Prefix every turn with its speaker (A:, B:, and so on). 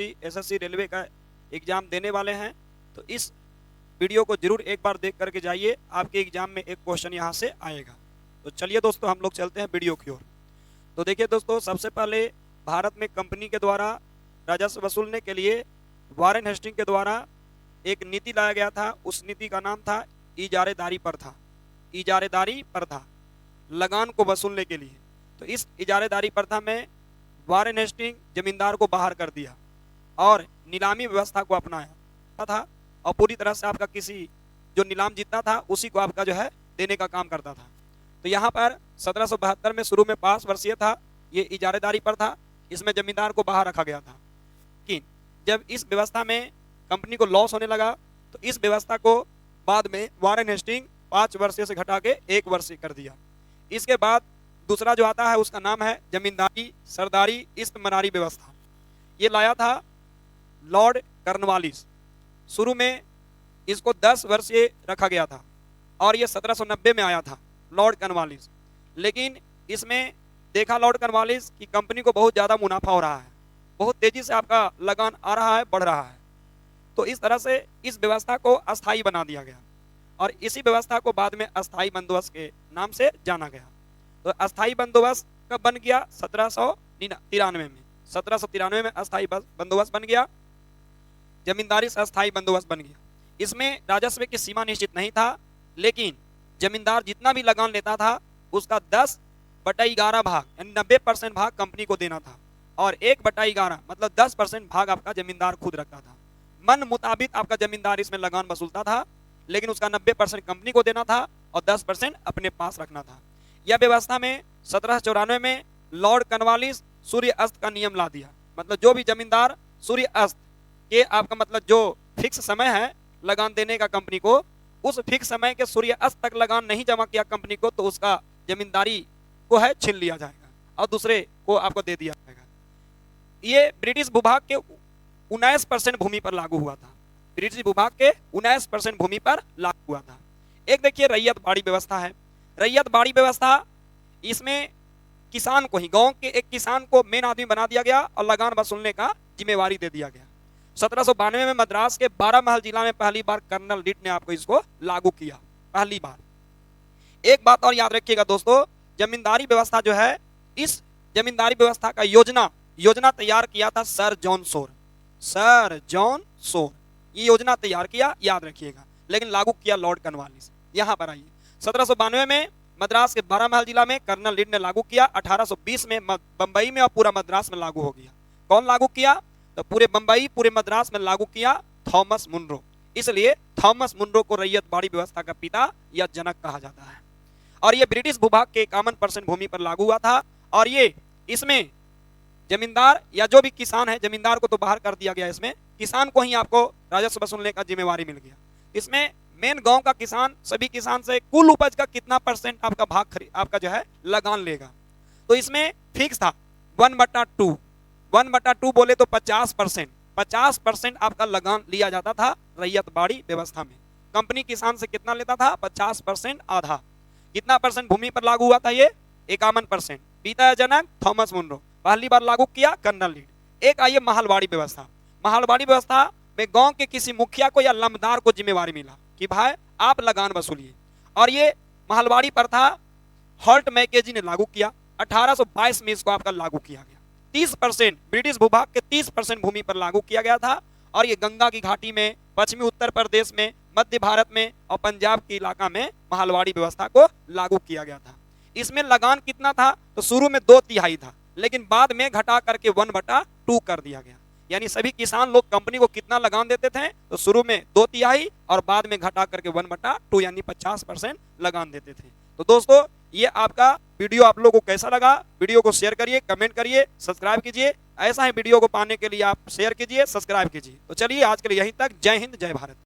A: SSC railway का exam देने वाले हैं, तो इस वीडियो को जरूर एक बार देख करके जाइए, आपके एग्जाम में एक क्वेश्चन यहाँ से आएगा। तो चलिए दोस्तों हम लोग चलते हैं वीडियो की ओर। तो देखिए दोस्तों, सबसे पहले भारत में कंपनी के द्वारा राजस्व वसूलने के लिए वारेन हेस्टिंग के द्वारा एक नीति लाया गया था। उस नीति का नाम था इजारेदारी प्रथा। इजारेदारी प्रथा लगान को वसूलने के लिए। तो इस इजारेदारी प्रथा में वारेन हेस्टिंग जमींदार को बाहर कर दिया और नीलामी व्यवस्था को अपनाया था, और पूरी तरह से आपका किसी जो नीलाम जीतता था उसी को आपका जो है देने का काम करता था। तो यहाँ पर 1772 में शुरू में 5 वर्षीय था ये इजारेदारी प्रथा। इसमें जमींदार को बाहर रखा गया था, लेकिन जब इस व्यवस्था में कंपनी को लॉस होने लगा तो इस व्यवस्था को बाद में वारेन हेस्टिंग 5 वर्षीय से घटा के 1 वर्षीय कर दिया। इसके बाद दूसरा जो आता है उसका नाम है जमींदारी सरदारी इस्तमरारी व्यवस्था। ये लाया था लॉर्ड कॉर्नवालिस। शुरू में इसको 10 वर्षीय रखा गया था और ये 1790 में आया था लॉर्ड कॉर्नवालिस। लेकिन इसमें देखा लॉर्ड कॉर्नवालिस कि कंपनी को बहुत ज़्यादा मुनाफा हो रहा है, बहुत तेजी से आपका लगान आ रहा है, बढ़ रहा है। तो इस तरह से इस व्यवस्था को अस्थायी बना दिया गया और इसी व्यवस्था को बाद में अस्थायी बंदोबस्त के नाम से जाना गया। तो अस्थायी बंदोबस्त कब बन गया? 1793 में। 1793 में अस्थायी बंदोबस्त बन गया, जमींदारी से अस्थायी बंदोबस्त बन गया। इसमें राजस्व की सीमा निश्चित नहीं था, लेकिन जमींदार जितना भी लगान लेता था उसका 10/11 भाग यानी 90% भाग कंपनी को देना था और 1/11 मतलब 10% भाग आपका जमींदार खुद रखता था। मन मुताबिक आपका जमींदार इसमें लगान वसूलता था, लेकिन उसका 90% कंपनी को देना था और 10% अपने पास रखना था। यह व्यवस्था में 1794 में लॉर्ड कॉर्नवालिस सूर्य अस्त का नियम ला दिया। मतलब जो भी जमींदार सूर्य अस्त के आपका मतलब जो फिक्स समय है लगान देने का कंपनी को, उस फिक्स समय के सूर्य अस्त तक लगान नहीं जमा किया कंपनी को, तो उसका जमींदारी को है छीन लिया जाएगा और दूसरे को आपको दे दिया जाएगा। ये ब्रिटिश भूभाग के 19% भूमि पर लागू हुआ था। ब्रिटिश भूभाग के 19% भूमि पर लागू हुआ था। एक देखिए रैयत बाड़ी व्यवस्था है। रैयत बाड़ी व्यवस्था, इसमें किसान को ही, गांव के एक किसान को मेन आदमी बना दिया गया और लगान वसूलने का जिम्मेवारी दे दिया गया। 1792 में मद्रास के 12 महल जिला में पहली बार कर्नल रीड ने आपको इसको लागू किया, पहली बार। एक बात और याद रखिएगा दोस्तों, जमींदारी व्यवस्था जो है, इस जमींदारी व्यवस्था का योजना तैयार किया था sir John Shore. Sir John Shore ये योजना तैयार किया, याद रखिएगा, लेकिन लागू किया लॉर्ड कॉर्नवालिस। यहां पर आइए, 1792 में मद्रास के 12 महल जिला में कर्नल रीड ने लागू किया। 1820 में बंबई में और पूरा मद्रास में लागू हो गया। कौन लागू किया? तो पूरे बंबई पूरे मद्रास में लागू किया थॉमस मुनरो। इसलिए थॉमस मुनरो को रैयत बाड़ी व्यवस्था का पिता या जनक कहा जाता है। और ये ब्रिटिश भूभाग के 51% भूमि पर लागू हुआ था। और ये इसमें जमींदार या जो भी किसान है, जमींदार को तो बाहर कर दिया गया, इसमें किसान को ही आपको राजस्व वसूलने का जिम्मेवारी मिल गया। इसमें मेन गांव का किसान, सभी किसान से कुल उपज का कितना % आपका भाग आपका जो है लगान लेगा। तो इसमें फिक्स था 1/2। 1/2 बोले तो 50% आपका लगान लिया जाता था रैयत बाड़ी व्यवस्था में। कंपनी किसान से कितना लेता था? 50%, आधा। कितना % भूमि पर लागू हुआ था? ये 51%। पिता जनक थॉमस मुनरो, पहली बार लागू किया कर्नल रीड। एक आइए महलबाड़ी व्यवस्था। महलबाड़ी व्यवस्था में गांव के किसी मुखिया को या लम्बदार को जिम्मेवारी मिला कि भाई आप लगान वसूलिए। और ये महलबाड़ी प्रथा हॉल्ट मैकेजी ने लागू किया। 1822 में इसको आपका लागू किया गया। 30% ब्रिटिश भूभाग के 30% भूमि पर लागू किया गया था। और ये गंगा की घाटी में, पश्चिमी उत्तर प्रदेश में, मध्य भारत में और पंजाब के इलाका में महलबाड़ी व्यवस्था को लागू किया गया था। इसमें लगान कितना था? तो शुरू में 2/3 था, लेकिन बाद में घटा करके 1/2 कर दिया गया। यानी सभी किसान लोग कंपनी को कितना लगान देते थे? तो शुरू में 2/3 और बाद में घटा करके 1/2 यानी 50% लगान देते थे। तो दोस्तों, ये आपका वीडियो आप लोगों को कैसा लगा? वीडियो को शेयर करिए, कमेंट करिए, सब्सक्राइब कीजिए। ऐसा ही वीडियो को पाने के लिए आप शेयर कीजिए, सब्सक्राइब कीजिए। तो चलिए आज के लिए यहीं तक। जय हिंद, जय भारत।